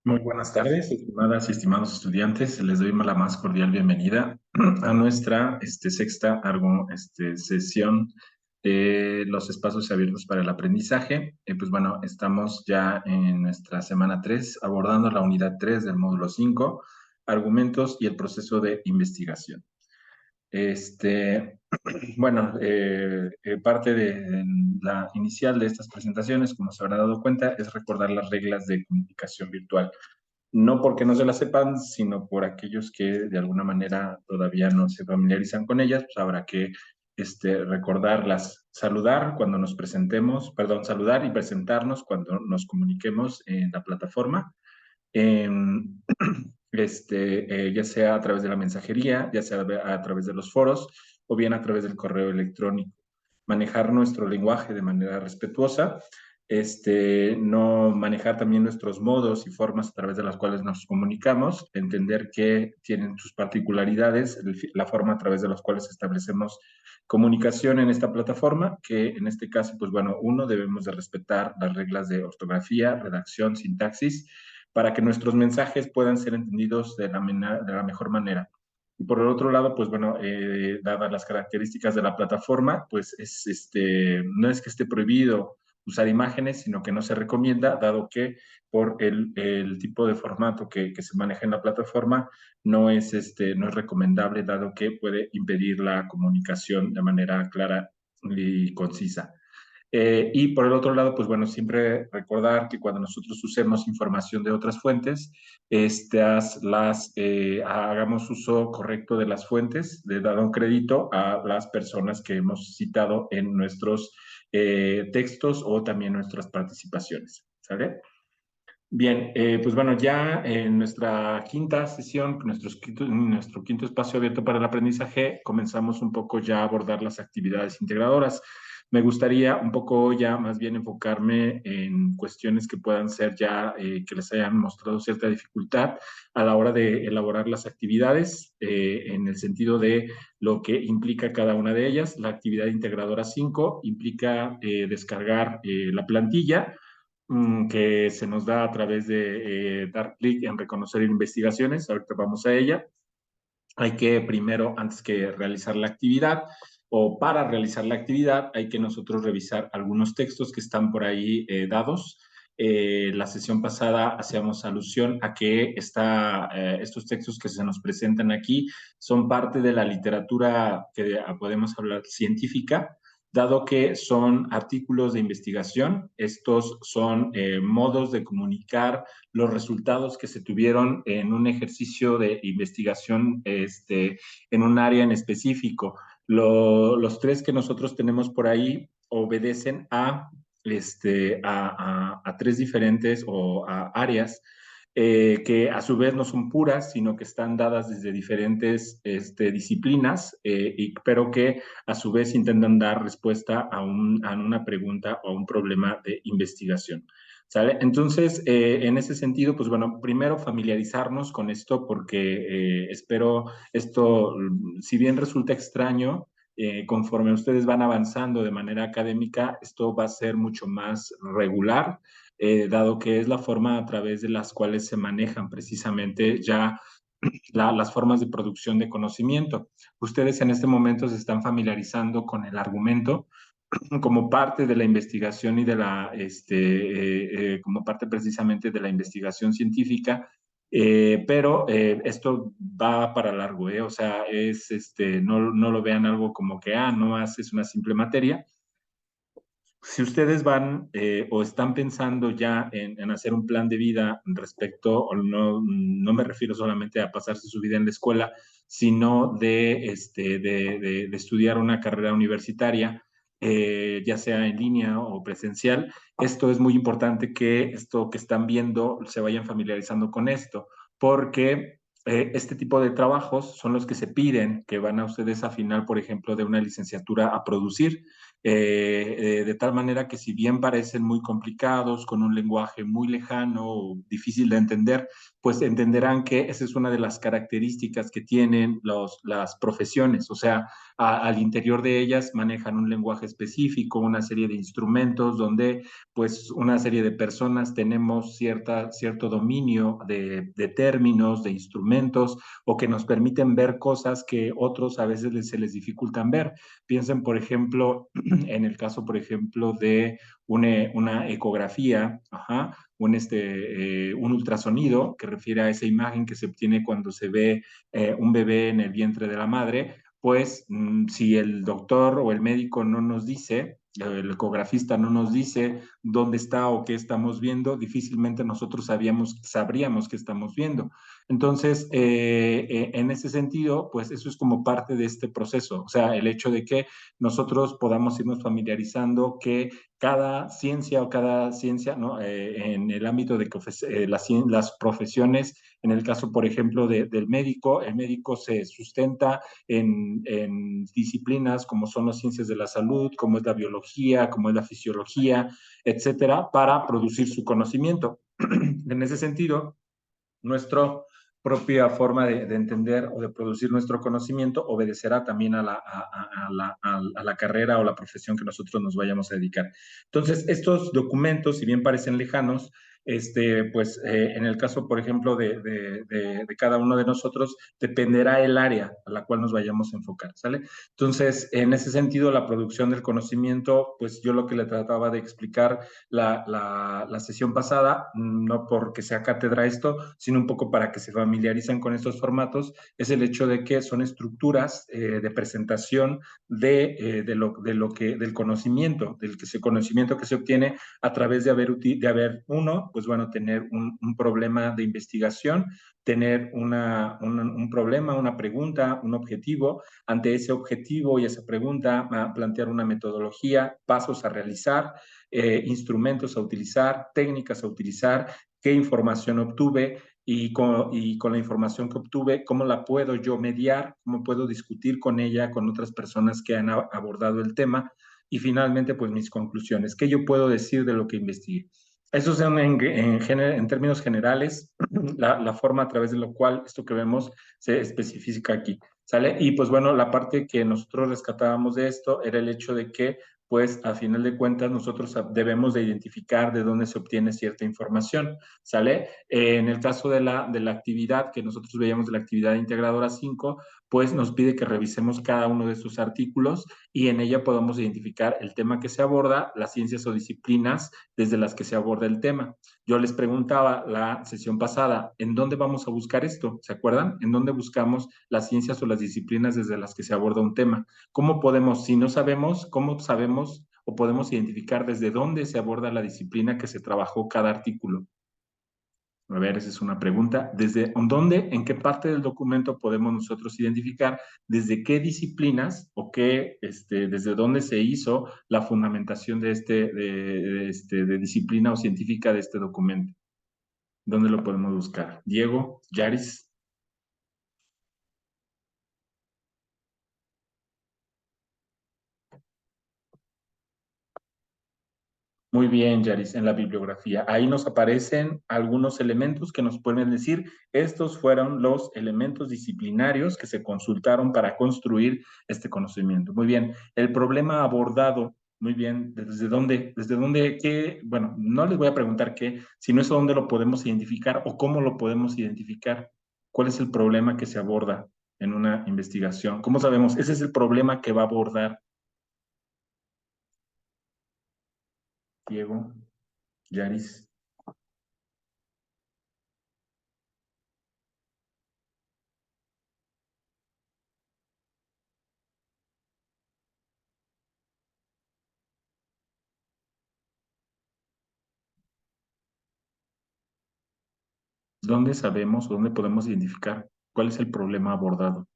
Muy buenas tardes, estimadas y estimados estudiantes. Les doy la más cordial bienvenida a nuestra sexta sesión de los espacios abiertos para el aprendizaje. Pues bueno, estamos ya en nuestra semana 3, abordando la unidad 3 del módulo 5, argumentos y el proceso de investigación. Este, bueno, parte de la inicial de estas presentaciones, como se habrá dado cuenta, es recordar las reglas de comunicación virtual. No porque no se las sepan, sino por aquellos que de alguna manera todavía no se familiarizan con ellas, pues habrá que recordarlas. Saludar cuando nos presentemos, perdón, saludar y presentarnos cuando nos comuniquemos en la plataforma. Eh, ya sea a través de la mensajería, ya sea a través de los foros o bien a través del correo electrónico. Manejar nuestro lenguaje de manera respetuosa, no manejar también nuestros modos y formas a través de las cuales nos comunicamos, entender que tienen sus particularidades, la forma a través de las cuales establecemos comunicación en esta plataforma, que en este caso, pues bueno, uno, debemos de respetar las reglas de ortografía, redacción, sintaxis, para que nuestros mensajes puedan ser entendidos de la mejor manera. Y por el otro lado, pues bueno, dadas las características de la plataforma, pues no es que esté prohibido usar imágenes, sino que no se recomienda, dado que por el tipo de formato que se maneja en la plataforma no es recomendable, dado que puede impedir la comunicación de manera clara y concisa. Y por el otro lado, pues bueno, siempre recordar que cuando nosotros usemos información de otras fuentes, hagamos uso correcto de las fuentes, de dar un crédito a las personas que hemos citado en nuestros textos o también nuestras participaciones. ¿Sale? Bien, pues bueno, ya en nuestra quinta sesión, nuestro quinto espacio abierto para el aprendizaje, comenzamos un poco ya a abordar las actividades integradoras. Me gustaría un poco ya más bien enfocarme en cuestiones que puedan ser ya, que les hayan mostrado cierta dificultad a la hora de elaborar las actividades, en el sentido de lo que implica cada una de ellas. La actividad integradora 5 implica descargar la plantilla que se nos da a través de dar clic en reconocer investigaciones. Ahorita vamos a ella. Hay que primero, antes que realizar la actividad o para realizar la actividad, hay que nosotros revisar algunos textos que están por ahí dados. La sesión pasada hacíamos alusión a que estos textos que se nos presentan aquí son parte de la literatura que podemos hablar científica, dado que son artículos de investigación. Estos son modos de comunicar los resultados que se tuvieron en un ejercicio de investigación en un área en específico. Los tres que nosotros tenemos por ahí obedecen a tres diferentes o a áreas que a su vez no son puras, sino que están dadas desde diferentes disciplinas, pero que a su vez intentan dar respuesta a una pregunta o a un problema de investigación. ¿Sale? Entonces, en ese sentido, pues bueno, primero familiarizarnos con esto porque espero esto, si bien resulta extraño, conforme ustedes van avanzando de manera académica, esto va a ser mucho más regular, dado que es la forma a través de las cuales se manejan precisamente ya las formas de producción de conocimiento. Ustedes en este momento se están familiarizando con el argumento como parte de la investigación y de como parte precisamente de la investigación científica, pero esto va para largo, ¿eh? O sea, no lo vean algo como que, no es una simple materia. Si ustedes van o están pensando ya en hacer un plan de vida respecto, o no me refiero solamente a pasarse su vida en la escuela, sino de estudiar una carrera universitaria, ya sea en línea o presencial, esto es muy importante que esto que están viendo se vayan familiarizando con esto, porque este tipo de trabajos son los que se piden, que van a ustedes a final, por ejemplo, de una licenciatura a producir, de tal manera que si bien parecen muy complicados, con un lenguaje muy lejano o difícil de entender, pues entenderán que esa es una de las características que tienen las profesiones, o sea, al interior de ellas manejan un lenguaje específico, una serie de instrumentos donde pues una serie de personas tenemos cierto dominio de términos, de instrumentos, o que nos permiten ver cosas que otros a veces se les dificultan ver. Piensen, por ejemplo, en el caso, por ejemplo, de una ecografía, ajá, un ultrasonido que refiere a esa imagen que se obtiene cuando se ve un bebé en el vientre de la madre, pues si el doctor o el médico no nos dice, el ecografista no nos dice dónde está o qué estamos viendo, difícilmente nosotros sabríamos qué estamos viendo. Entonces, en ese sentido, pues eso es como parte de este proceso, o sea, el hecho de que nosotros podamos irnos familiarizando que cada ciencia, ¿no? En el ámbito de que las profesiones, en el caso, por ejemplo, del médico, el médico se sustenta en disciplinas como son las ciencias de la salud, como es la biología, como es la fisiología, etcétera, para producir su conocimiento. En ese sentido, nuestra propia forma de entender o de producir nuestro conocimiento obedecerá también a la carrera o la profesión que nosotros nos vayamos a dedicar. Entonces, estos documentos, si bien parecen lejanos, pues en el caso, por ejemplo, de cada uno de nosotros, dependerá el área a la cual nos vayamos a enfocar, ¿sale? Entonces, en ese sentido, la producción del conocimiento, pues yo lo que le trataba de explicar la sesión pasada, no porque sea cátedra esto, sino un poco para que se familiaricen con estos formatos, es el hecho de que son estructuras de presentación del conocimiento, conocimiento que se obtiene a través de haber uno, pues bueno, tener un problema de investigación, tener un problema, una pregunta, un objetivo. Ante ese objetivo y esa pregunta, plantear una metodología, pasos a realizar, instrumentos a utilizar, técnicas a utilizar, qué información obtuve y con la información que obtuve, cómo la puedo yo mediar, cómo puedo discutir con ella, con otras personas que han abordado el tema y finalmente pues mis conclusiones, qué yo puedo decir de lo que investigué. Eso es en términos generales la forma a través de la cual esto que vemos se especifica aquí. ¿Sale? Y pues bueno, la parte que nosotros rescatábamos de esto era el hecho de que pues a final de cuentas nosotros debemos de identificar de dónde se obtiene cierta información, ¿sale? En el caso de la actividad que nosotros veíamos de la actividad integradora 5, pues nos pide que revisemos cada uno de sus artículos y en ella podamos identificar el tema que se aborda, las ciencias o disciplinas desde las que se aborda el tema. Yo les preguntaba la sesión pasada, ¿en dónde vamos a buscar esto? ¿Se acuerdan? ¿En dónde buscamos las ciencias o las disciplinas desde las que se aborda un tema? ¿Cómo podemos, si no sabemos, cómo sabemos o podemos identificar desde dónde se aborda la disciplina que se trabajó cada artículo? A ver, esa es una pregunta. ¿Desde dónde, en qué parte del documento podemos nosotros identificar desde qué disciplinas o desde dónde se hizo la fundamentación de disciplina o científica de este documento? ¿Dónde lo podemos buscar? Diego, Yaris. Muy bien, Yaris, en la bibliografía. Ahí nos aparecen algunos elementos que nos pueden decir, estos fueron los elementos disciplinarios que se consultaron para construir este conocimiento. Muy bien, el problema abordado, muy bien, desde dónde, qué, bueno, no les voy a preguntar qué, sino es dónde lo podemos identificar o cómo lo podemos identificar. ¿Cuál es el problema que se aborda en una investigación? ¿Cómo sabemos? Ese es el problema que va a abordar Diego, Yaris. ¿Dónde sabemos, dónde podemos identificar cuál es el problema abordado?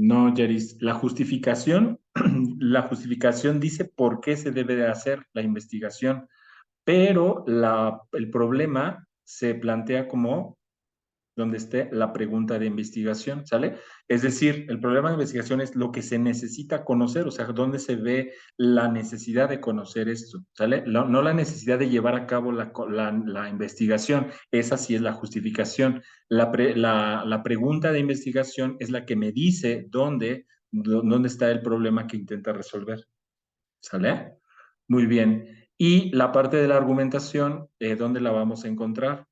No, Yaris, la justificación dice por qué se debe de hacer la investigación, pero el problema se plantea como donde esté la pregunta de investigación, ¿sale? Es decir, el problema de investigación es lo que se necesita conocer, o sea, dónde se ve la necesidad de conocer esto, ¿sale? No la necesidad de llevar a cabo la investigación, esa sí es la justificación. La pregunta de investigación es la que me dice dónde está el problema que intenta resolver, ¿sale? Muy bien. Y la parte de la argumentación, ¿dónde la vamos a encontrar?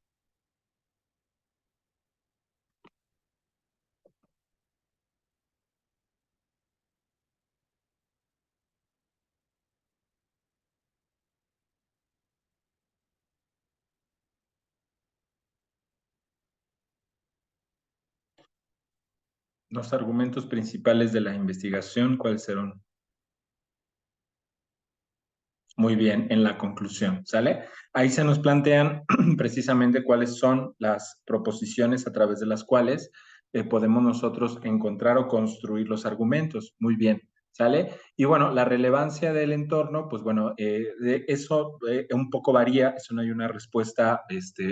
Los argumentos principales de la investigación, ¿cuáles serán? Muy bien, en la conclusión, ¿sale? Ahí se nos plantean precisamente cuáles son las proposiciones a través de las cuales podemos nosotros encontrar o construir los argumentos. Muy bien, ¿sale? Y bueno, la relevancia del entorno, pues bueno, eso un poco varía, eso no hay una respuesta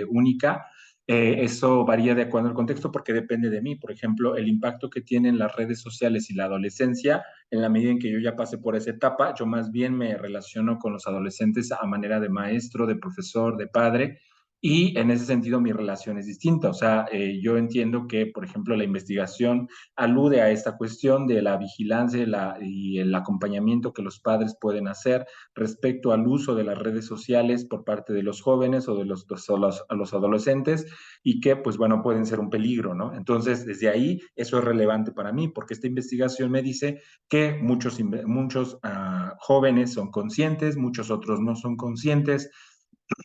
única. Eso varía de acuerdo al contexto porque depende de mí. Por ejemplo, el impacto que tienen las redes sociales y la adolescencia en la medida en que yo ya pasé por esa etapa, yo más bien me relaciono con los adolescentes a manera de maestro, de profesor, de padre, y en ese sentido mi relación es distinta. O sea, yo entiendo que, por ejemplo, la investigación alude a esta cuestión de la vigilancia y el acompañamiento que los padres pueden hacer respecto al uso de las redes sociales por parte de los jóvenes o de a los adolescentes y que, pues bueno, pueden ser un peligro, ¿no? Entonces, desde ahí, eso es relevante para mí, porque esta investigación me dice que muchos jóvenes son conscientes, muchos otros no son conscientes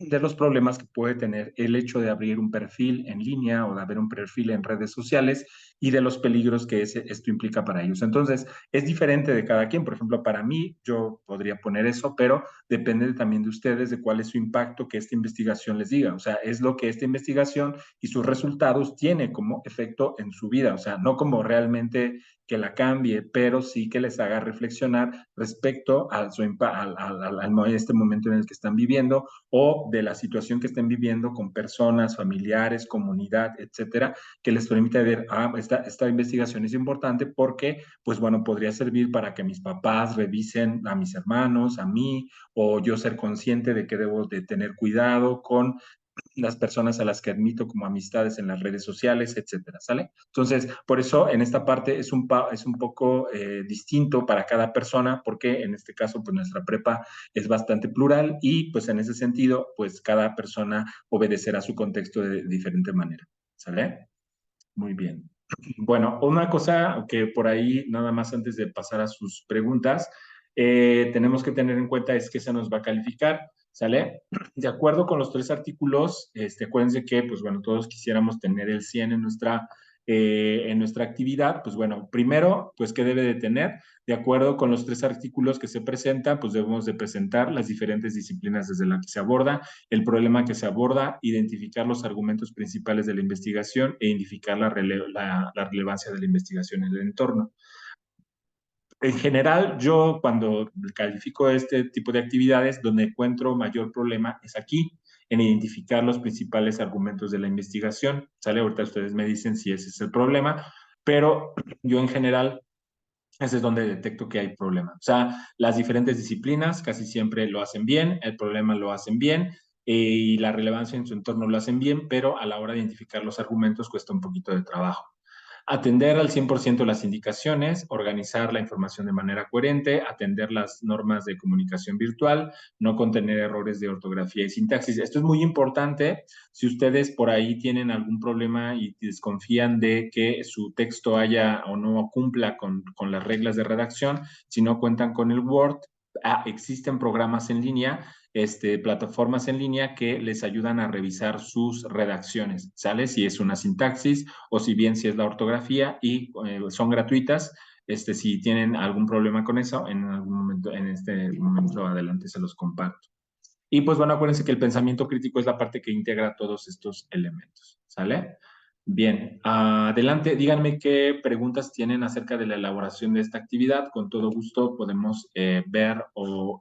de los problemas que puede tener el hecho de abrir un perfil en línea o de abrir un perfil en redes sociales y de los peligros que esto implica para ellos. Entonces, es diferente de cada quien. Por ejemplo, para mí, yo podría poner eso, pero depende también de ustedes de cuál es su impacto que esta investigación les diga. O sea, es lo que esta investigación y sus resultados tiene como efecto en su vida. O sea, no como realmente que la cambie, pero sí que les haga reflexionar respecto este momento en el que están viviendo o de la situación que estén viviendo con personas, familiares, comunidad, etcétera, que les permita ver, esta investigación es importante porque, pues bueno, podría servir para que mis papás revisen a mis hermanos, a mí, o yo ser consciente de que debo de tener cuidado con las personas a las que admito como amistades en las redes sociales, etcétera, ¿sale? Entonces, por eso en esta parte es un poco distinto para cada persona, porque en este caso, pues nuestra prepa es bastante plural y pues en ese sentido, pues cada persona obedecerá su contexto de diferente manera, ¿sale? Muy bien. Bueno, una cosa que por ahí, nada más antes de pasar a sus preguntas, tenemos que tener en cuenta es que se nos va a calificar, ¿sale? De acuerdo con los tres artículos, acuérdense que, pues bueno, todos quisiéramos tener el 100 en nuestra actividad, pues bueno, primero, pues, ¿qué debe de tener? De acuerdo con los tres artículos que se presentan, pues debemos de presentar las diferentes disciplinas desde las que se aborda, el problema que se aborda, identificar los argumentos principales de la investigación e identificar la relevancia de la investigación en el entorno. En general, yo cuando califico este tipo de actividades, donde encuentro mayor problema es aquí, en identificar los principales argumentos de la investigación. ¿Sale? Ahorita ustedes me dicen si ese es el problema, pero yo en general ese es donde detecto que hay problema. O sea, las diferentes disciplinas casi siempre lo hacen bien, el problema lo hacen bien y la relevancia en su entorno lo hacen bien, pero a la hora de identificar los argumentos cuesta un poquito de trabajo. Atender al 100% las indicaciones, organizar la información de manera coherente, atender las normas de comunicación virtual, no contener errores de ortografía y sintaxis. Esto es muy importante si ustedes por ahí tienen algún problema y desconfían de que su texto haya o no cumpla con las reglas de redacción, si no cuentan con el Word, existen programas en línea, plataformas en línea que les ayudan a revisar sus redacciones, ¿sale? Si es una sintaxis o si bien si es la ortografía y son gratuitas. Si tienen algún problema con eso, en algún momento, en este momento adelante se los comparto. Y pues bueno, acuérdense que el pensamiento crítico es la parte que integra todos estos elementos, ¿sale? Bien, adelante, díganme qué preguntas tienen acerca de la elaboración de esta actividad. Con todo gusto podemos ver o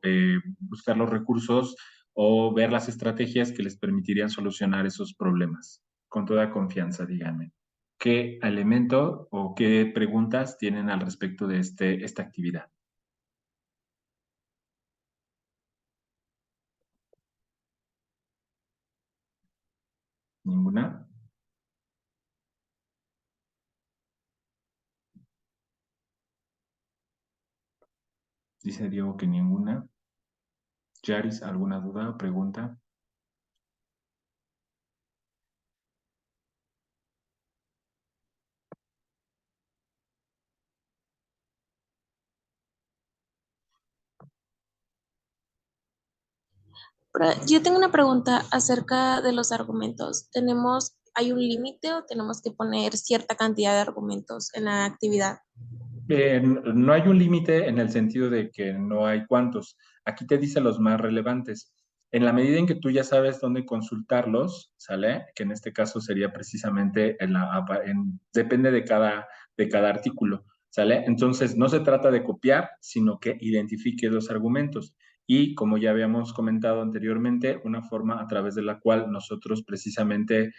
buscar los recursos o ver las estrategias que les permitirían solucionar esos problemas. Con toda confianza, díganme. ¿Qué elemento o qué preguntas tienen al respecto de esta actividad? ¿Ninguna? Dice Diego que ninguna. Yaris, ¿alguna duda o pregunta? Yo tengo una pregunta acerca de los argumentos. ¿Hay un límite o tenemos que poner cierta cantidad de argumentos en la actividad? No hay un límite en el sentido de que no hay cuántos. Aquí te dice los más relevantes. En la medida en que tú ya sabes dónde consultarlos, ¿sale? Que en este caso sería precisamente depende de cada artículo, ¿sale? Entonces, no se trata de copiar, sino que identifique los argumentos. Y como ya habíamos comentado anteriormente, una forma a través de la cual nosotros precisamente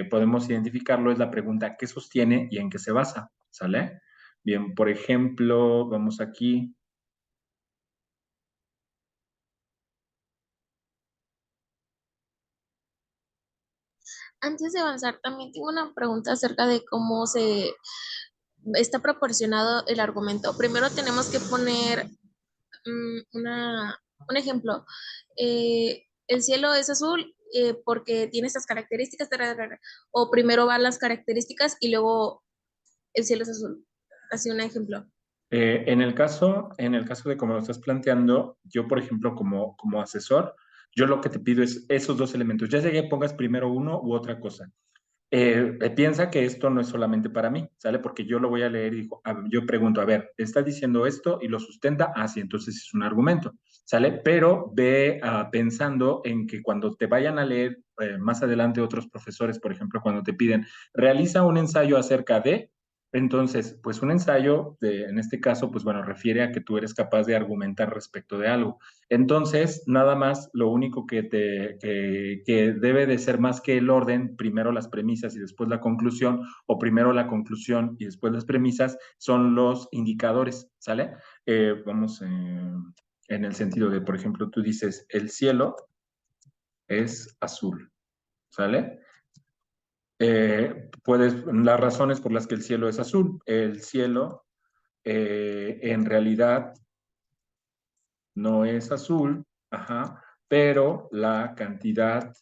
podemos identificarlo es la pregunta ¿qué sostiene y en qué se basa? ¿Sale? Bien, por ejemplo, vamos aquí. Antes de avanzar, también tengo una pregunta acerca de cómo se está proporcionado el argumento. Primero tenemos que poner un ejemplo. El cielo es azul porque tiene estas características, o primero van las características y luego el cielo es azul. Así un ejemplo. En el caso de cómo lo estás planteando, yo, por ejemplo, como asesor, yo lo que te pido es esos dos elementos. Ya llegué, pongas primero uno u otra cosa. Piensa que esto no es solamente para mí, ¿sale? Porque yo lo voy a leer y yo pregunto, a ver, ¿está diciendo esto y lo sustenta? Ah, sí, entonces es un argumento, ¿sale? Pero ve pensando en que cuando te vayan a leer más adelante otros profesores, por ejemplo, cuando te piden, realiza un ensayo acerca de, entonces, pues un ensayo, en este caso, pues bueno, refiere a que tú eres capaz de argumentar respecto de algo. Entonces, nada más, lo único que debe de ser más que el orden, primero las premisas y después la conclusión, o primero la conclusión y después las premisas, son los indicadores, ¿sale? Vamos en el sentido de, por ejemplo, tú dices, el cielo es azul, ¿sale? Las razones por las que el cielo es azul. El cielo en realidad no es azul, ajá, pero la cantidad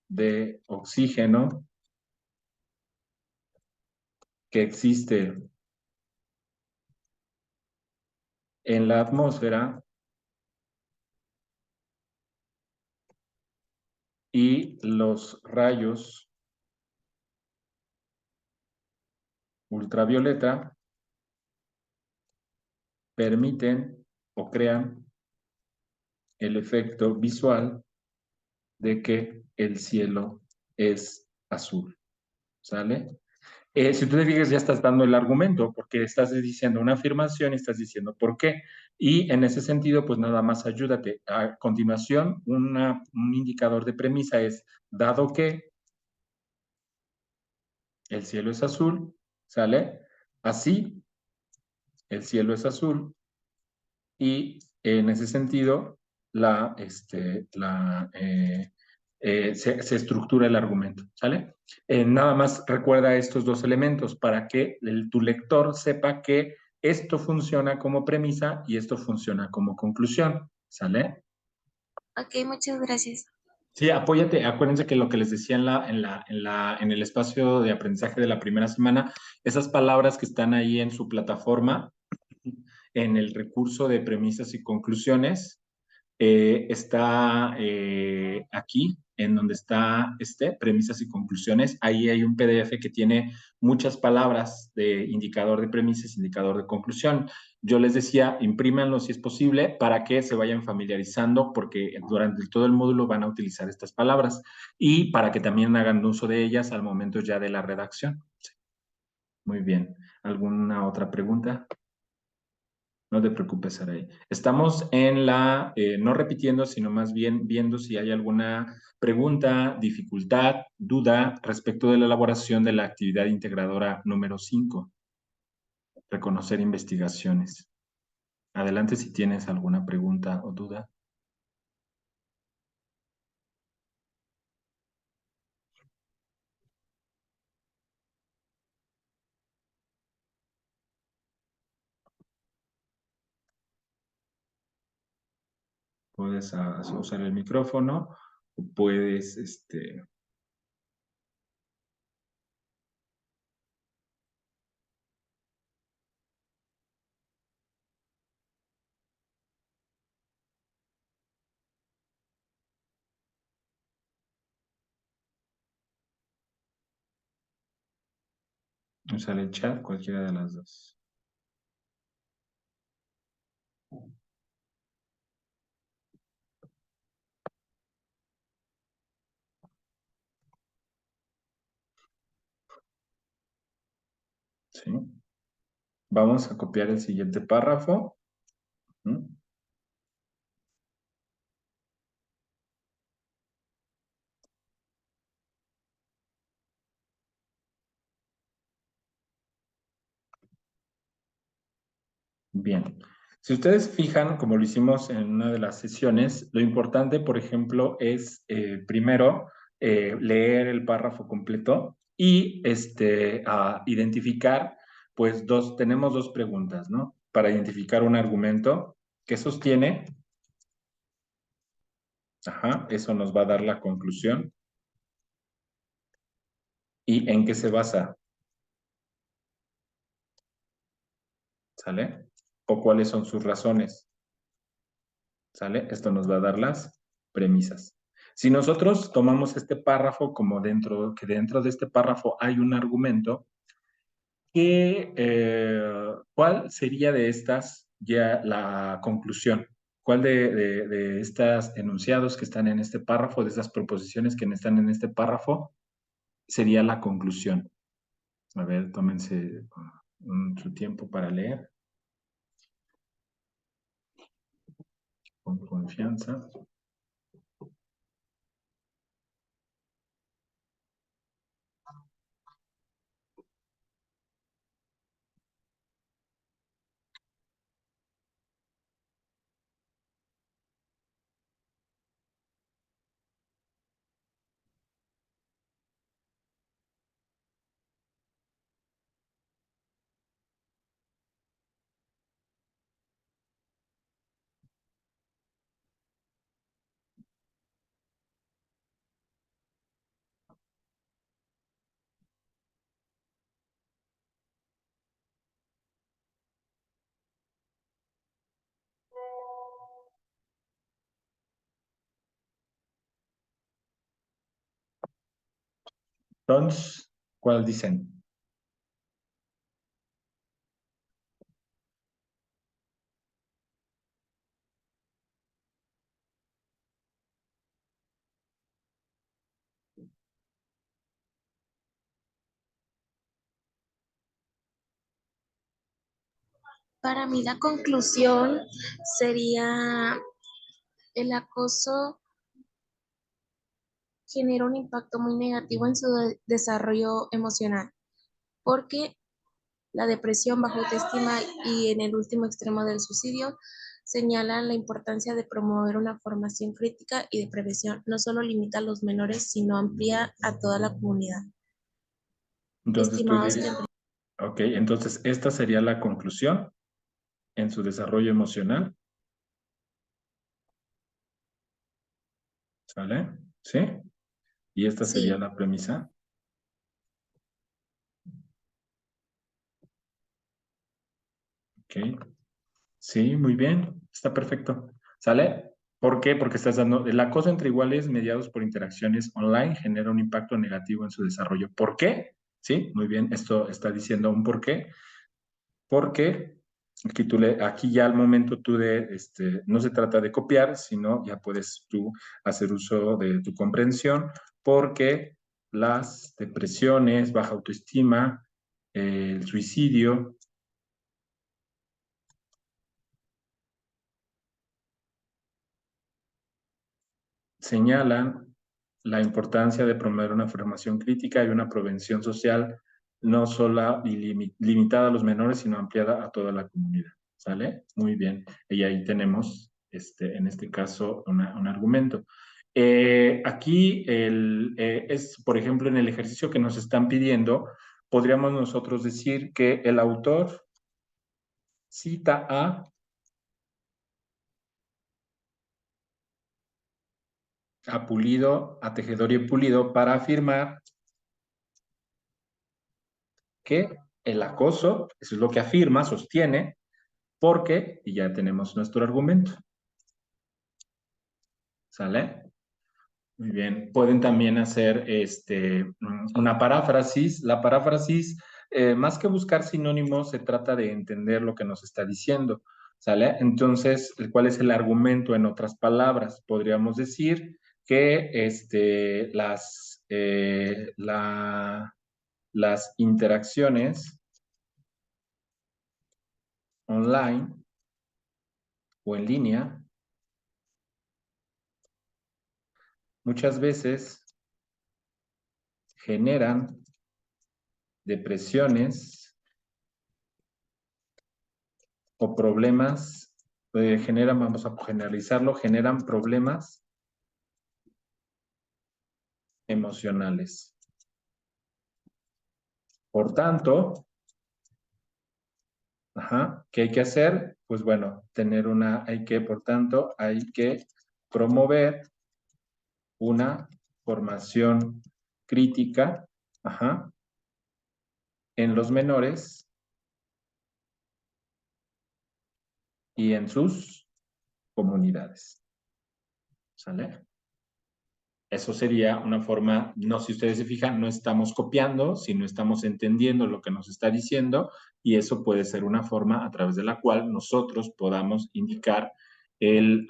de oxígeno que existe en la atmósfera y los rayos ultravioleta permiten o crean el efecto visual de que el cielo es azul, ¿sale? Si tú te fijas, ya estás dando el argumento, porque estás diciendo una afirmación y estás diciendo por qué. Y en ese sentido, pues nada más ayúdate. A continuación, un indicador de premisa es, dado que el cielo es azul, ¿sale? Así, el cielo es azul y en ese sentido, se estructura el argumento, ¿sale? Nada más recuerda estos dos elementos para que tu lector sepa que esto funciona como premisa y esto funciona como conclusión, ¿sale? Ok, muchas gracias. Sí, apóyate, acuérdense que lo que les decía en el espacio de aprendizaje de la primera semana, esas palabras que están ahí en su plataforma, en el recurso de premisas y conclusiones, está aquí, en donde está premisas y conclusiones. Ahí hay un PDF que tiene muchas palabras de indicador de premisas, indicador de conclusión. yo les decía, imprímanlo si es posible para que se vayan familiarizando, porque durante todo el módulo van a utilizar estas palabras y para que también hagan uso de ellas al momento ya de la redacción. Sí. Muy bien. ¿Alguna otra pregunta? No te preocupes, Saray. Estamos en la, no repitiendo, sino más bien viendo si hay alguna pregunta, dificultad, duda respecto de la elaboración de la actividad integradora número 5, reconocer investigaciones. Adelante si tienes alguna pregunta o duda. Puedes usar el micrófono o puedes, usar el chat, cualquiera de las dos. ¿Sí? Vamos a copiar el siguiente párrafo. ¿Mm? Bien. Si ustedes fijan, como lo hicimos en una de las sesiones, lo importante, por ejemplo, es primero leer el párrafo completo y identificar, pues tenemos dos preguntas, ¿no? Para identificar un argumento que sostiene, ajá, eso nos va a dar la conclusión. ¿Y en qué se basa? ¿Sale? ¿O cuáles son sus razones? ¿Sale? Esto nos va a dar las premisas. Si nosotros tomamos este párrafo como que dentro de este párrafo hay un argumento, ¿cuál sería de estas ya la conclusión? ¿Cuál de estos enunciados que están en este párrafo, de estas proposiciones que están en este párrafo, sería la conclusión? A ver, tómense su tiempo para leer con confianza. Entonces, ¿cuál dicen? Para mí la conclusión sería el acoso genera un impacto muy negativo en su desarrollo emocional, porque la depresión, baja autoestima y en el último extremo del suicidio señalan la importancia de promover una formación crítica y de prevención. No solo limita a los menores, sino amplía a toda la comunidad. Entonces tú Estimados dirías, ok, entonces esta sería la conclusión en su desarrollo emocional, ¿sale? ¿Sí? Y esta sería sí, la premisa. Ok. Sí, muy bien. Está perfecto. ¿Sale? ¿Por qué? Porque estás dando, el acoso entre iguales mediados por interacciones online genera un impacto negativo en su desarrollo. ¿Por qué? Sí, muy bien. Esto está diciendo un por qué. ¿Por qué? Aquí ya al momento no se trata de copiar, sino ya puedes tú hacer uso de tu comprensión, porque las depresiones, baja autoestima, el suicidio, señalan la importancia de promover una formación crítica y una prevención social no solo limitada a los menores, sino ampliada a toda la comunidad. ¿Sale? Muy bien. Y ahí tenemos, en este caso, un argumento. Aquí es, por ejemplo, en el ejercicio que nos están pidiendo, podríamos nosotros decir que el autor cita a Pulido, a Tejedor y Pulido para afirmar que el acoso, eso es lo que afirma, sostiene, porque, y ya tenemos nuestro argumento. ¿Sale? Muy bien. Pueden también hacer una paráfrasis. La paráfrasis, más que buscar sinónimos, se trata de entender lo que nos está diciendo. ¿Sale? Entonces, ¿cuál es el argumento en otras palabras? Podríamos decir que las interacciones online o en línea muchas veces generan depresiones o problemas, vamos a generalizarlo, generan problemas emocionales. Por tanto, ¿qué hay que hacer? Pues bueno, por tanto, hay que promover una formación crítica, en los menores y en sus comunidades. ¿Sale? Eso sería una forma, no, si ustedes se fijan, no estamos copiando, sino estamos entendiendo lo que nos está diciendo, y eso puede ser una forma a través de la cual nosotros podamos indicar el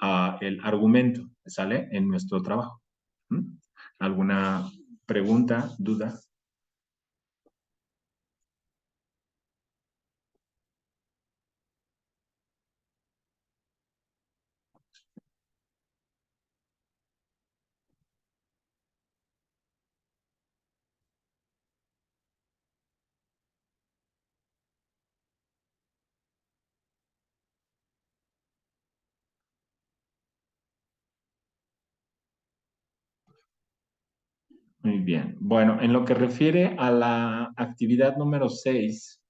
argumento, ¿sale? En nuestro trabajo. ¿Mm? ¿Alguna pregunta, duda? Muy bien. Bueno, en lo que refiere a la actividad número 6,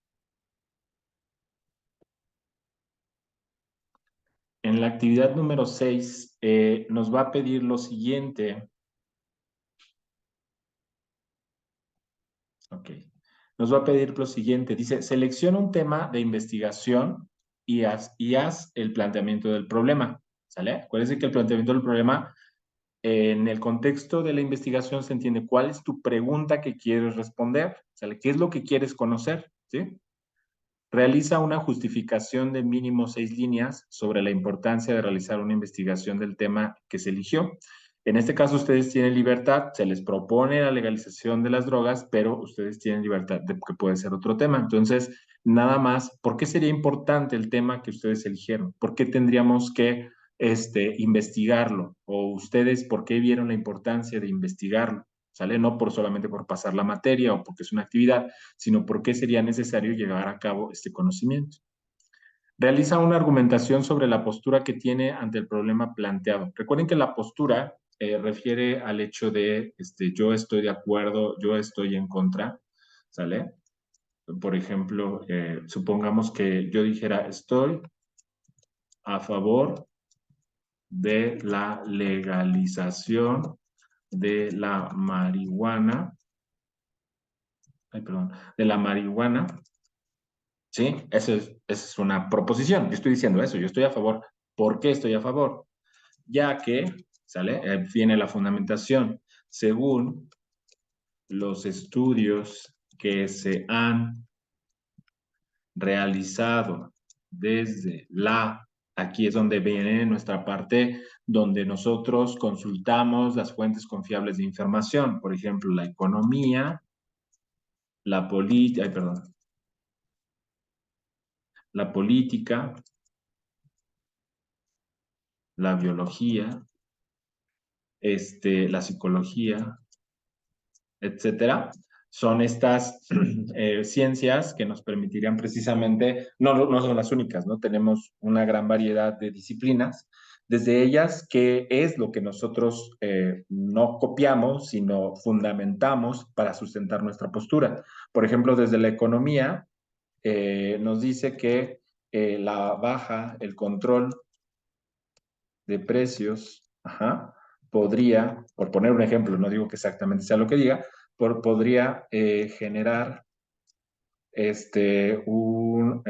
en la actividad número 6 nos va a pedir lo siguiente. Ok. Nos va a pedir lo siguiente. Dice, selecciona un tema de investigación y haz el planteamiento del problema. ¿Sale? Acuérdense que el planteamiento del problema, en el contexto de la investigación, se entiende cuál es tu pregunta que quieres responder. ¿Sale? ¿Qué es lo que quieres conocer? ¿Sí? Realiza una justificación de mínimo 6 líneas sobre la importancia de realizar una investigación del tema que se eligió. En este caso, ustedes tienen libertad, se les propone la legalización de las drogas, pero ustedes tienen libertad de que puede ser otro tema. Entonces, nada más, ¿por qué sería importante el tema que ustedes eligieron? ¿Por qué tendríamos que investigarlo? ¿O ustedes por qué vieron la importancia de investigarlo? ¿Sale? No solamente por pasar la materia o porque es una actividad, sino por qué sería necesario llevar a cabo este conocimiento. Realiza una argumentación sobre la postura que tiene ante el problema planteado. Recuerden que la postura refiere al hecho de yo estoy de acuerdo, yo estoy en contra, ¿sale? Por ejemplo, supongamos que yo dijera estoy a favor de la legalización de la marihuana, de la marihuana. ¿Sí? Esa es una proposición. Yo estoy diciendo eso, yo estoy a favor. ¿Por qué estoy a favor? Ya que, ¿sale? Viene la fundamentación. Según los estudios que se han realizado desde la, aquí es donde viene nuestra parte donde nosotros consultamos las fuentes confiables de información, por ejemplo, la economía, la política, ay, perdón, la política, la biología, la psicología, etcétera, son estas ciencias que nos permitirían precisamente, no son las únicas, ¿no? Tenemos una gran variedad de disciplinas, desde ellas, ¿qué es lo que nosotros no copiamos, sino fundamentamos para sustentar nuestra postura? Por ejemplo, desde la economía, nos dice que la baja, el control de precios, ajá, podría, por poner un ejemplo, no digo que exactamente sea lo que diga, podría generar un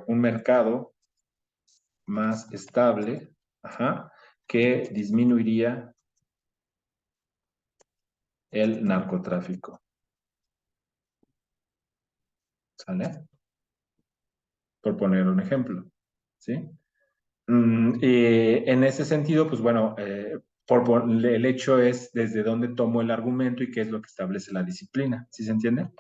mercado más estable, ajá, que disminuiría el narcotráfico. ¿Sale? Por poner un ejemplo, ¿sí? Y en ese sentido, pues bueno, el hecho es desde dónde tomo el argumento y qué es lo que establece la disciplina, ¿sí se entiende?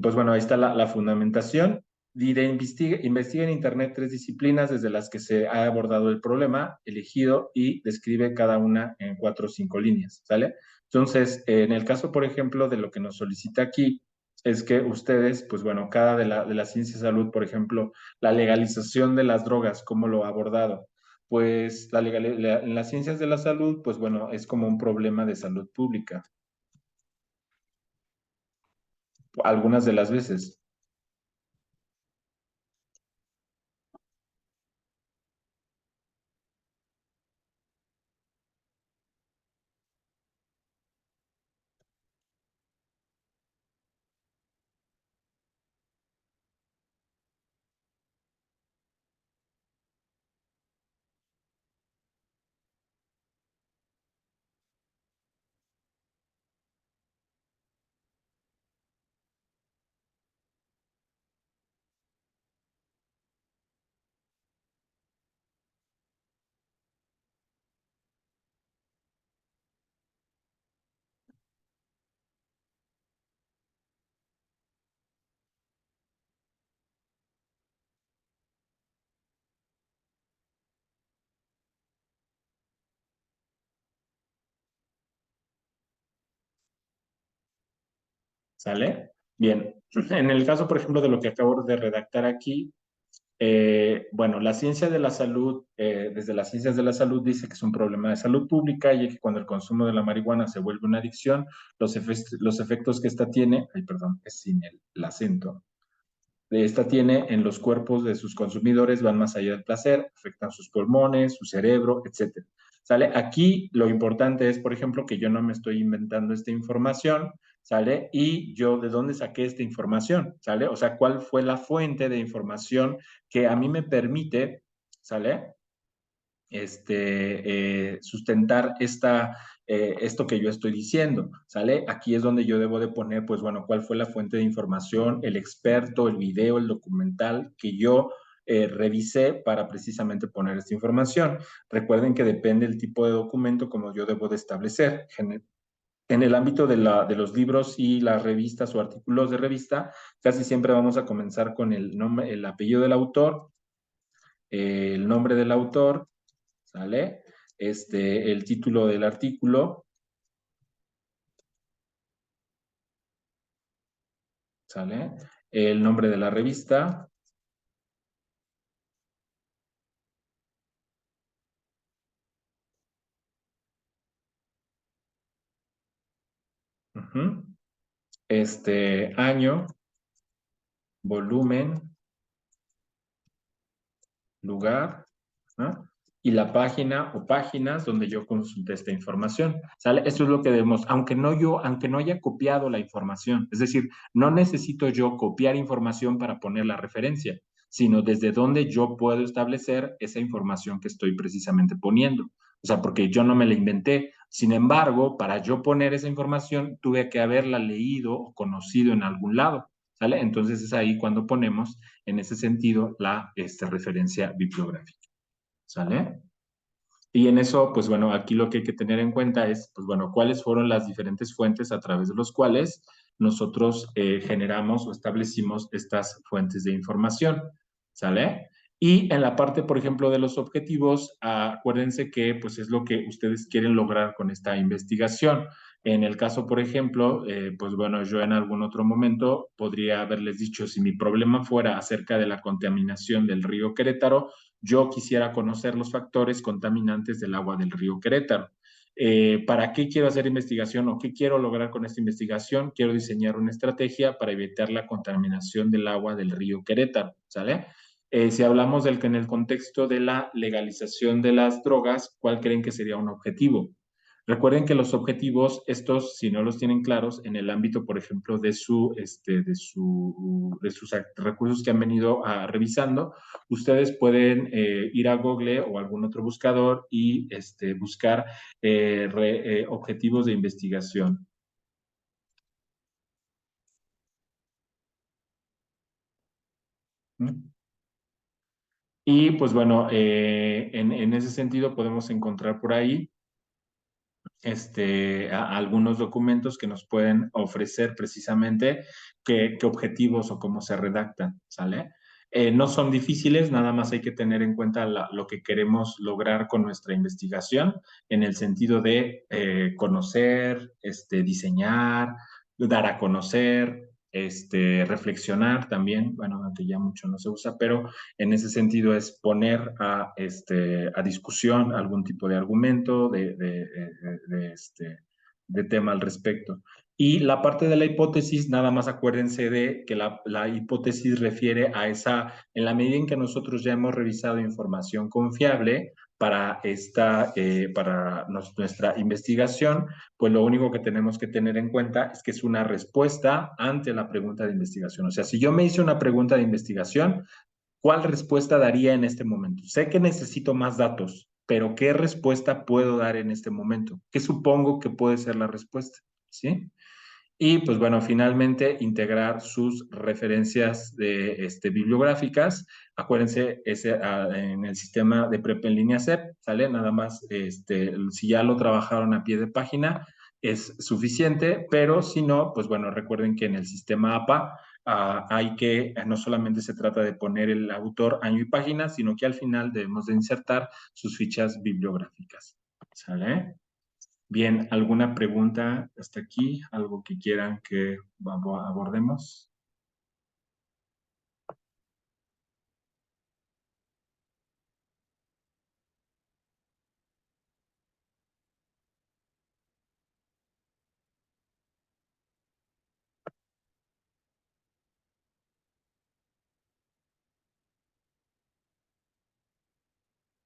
Pues bueno, ahí está la fundamentación. Diré, investiga en Internet 3 disciplinas desde las que se ha abordado el problema elegido y describe cada una en 4 o 5 líneas, ¿sale? Entonces, en el caso, por ejemplo, de lo que nos solicita aquí, es que ustedes, pues bueno, cada de la ciencia de salud, por ejemplo, la legalización de las drogas, ¿cómo lo ha abordado? Pues en las ciencias de la salud, pues bueno, es como un problema de salud pública, algunas de las veces. ¿Sale? Bien, en el caso, por ejemplo, de lo que acabo de redactar aquí, bueno, la ciencia de la salud, desde las ciencias de la salud dice que es un problema de salud pública y que cuando el consumo de la marihuana se vuelve una adicción, los efectos que esta tiene, ay, perdón, es sin el acento, de esta tiene en los cuerpos de sus consumidores van más allá del placer, afectan sus pulmones, su cerebro, etcétera. ¿Sale? Aquí lo importante es, por ejemplo, que yo no me estoy inventando esta información, ¿sale? Y yo, ¿de dónde saqué esta información? ¿Sale? O sea, ¿cuál fue la fuente de información que a mí me permite, ¿sale? Sustentar esto que yo estoy diciendo, ¿sale? Aquí es donde yo debo de poner, pues bueno, cuál fue la fuente de información, el experto, el video, el documental que yo revisé para precisamente poner esta información. Recuerden que depende del tipo de documento como yo debo de establecer. En el ámbito de los libros y las revistas o artículos de revista, casi siempre vamos a comenzar con el nombre, el apellido del autor, el nombre del autor, ¿sale? El título del artículo, ¿sale? El nombre de la revista, uh-huh. Año, volumen, lugar, ¿no? Y la página o páginas donde yo consulté esta información, ¿sale? Esto es lo que debemos, aunque no haya copiado la información, es decir, no necesito yo copiar información para poner la referencia, sino desde donde yo puedo establecer esa información que estoy precisamente poniendo. O sea, porque yo no me la inventé. Sin embargo, para yo poner esa información, tuve que haberla leído o conocido en algún lado. ¿sale? Entonces es ahí cuando ponemos, en ese sentido, la referencia bibliográfica, ¿sale? Y en eso, pues bueno, aquí lo que hay que tener en cuenta es, pues bueno, cuáles fueron las diferentes fuentes a través de los cuales nosotros generamos o establecimos estas fuentes de información, ¿sale? Y en la parte, por ejemplo, de los objetivos, acuérdense que pues es lo que ustedes quieren lograr con esta investigación. En el caso, por ejemplo, pues bueno, yo en algún otro momento podría haberles dicho, si mi problema fuera acerca de la contaminación del río Querétaro, yo quisiera conocer los factores contaminantes del agua del río Querétaro. ¿Para qué quiero hacer investigación o qué quiero lograr con esta investigación? Quiero diseñar una estrategia para evitar la contaminación del agua del río Querétaro, ¿sale? Si hablamos del que en el contexto de la legalización de las drogas, ¿cuál creen que sería un objetivo? Recuerden que los objetivos, estos, si no los tienen claros, en el ámbito, por ejemplo, de sus recursos que han venido revisando, ustedes pueden ir a Google o algún otro buscador y buscar objetivos de investigación. Y pues bueno, en ese sentido podemos encontrar por ahí algunos documentos que nos pueden ofrecer precisamente qué objetivos o cómo se redactan, ¿sale? No son difíciles, nada más hay que tener en cuenta lo que queremos lograr con nuestra investigación, en el sentido de conocer, diseñar, dar a conocer, reflexionar también, bueno, aunque ya mucho no se usa, pero en ese sentido es poner a discusión algún tipo de argumento, de tema al respecto. Y la parte de la hipótesis, nada más acuérdense de que la hipótesis refiere a esa, en la medida en que nosotros ya hemos revisado información confiable para nuestra investigación, pues lo único que tenemos que tener en cuenta es que es una respuesta ante la pregunta de investigación. O sea, si yo me hice una pregunta de investigación, ¿cuál respuesta daría en este momento? Sé que necesito más datos, pero ¿qué respuesta puedo dar en este momento? ¿Qué supongo que puede ser la respuesta? ¿Sí? Y pues bueno, finalmente integrar sus referencias bibliográficas. Acuérdense, en el sistema de Prep en línea CEP, ¿sale? Nada más, si ya lo trabajaron a pie de página, es suficiente, pero si no, pues bueno, recuerden que en el sistema APA no solamente se trata de poner el autor, año y página, sino que al final debemos de insertar sus fichas bibliográficas, ¿sale? Bien, ¿alguna pregunta hasta aquí? ¿Algo que quieran que abordemos?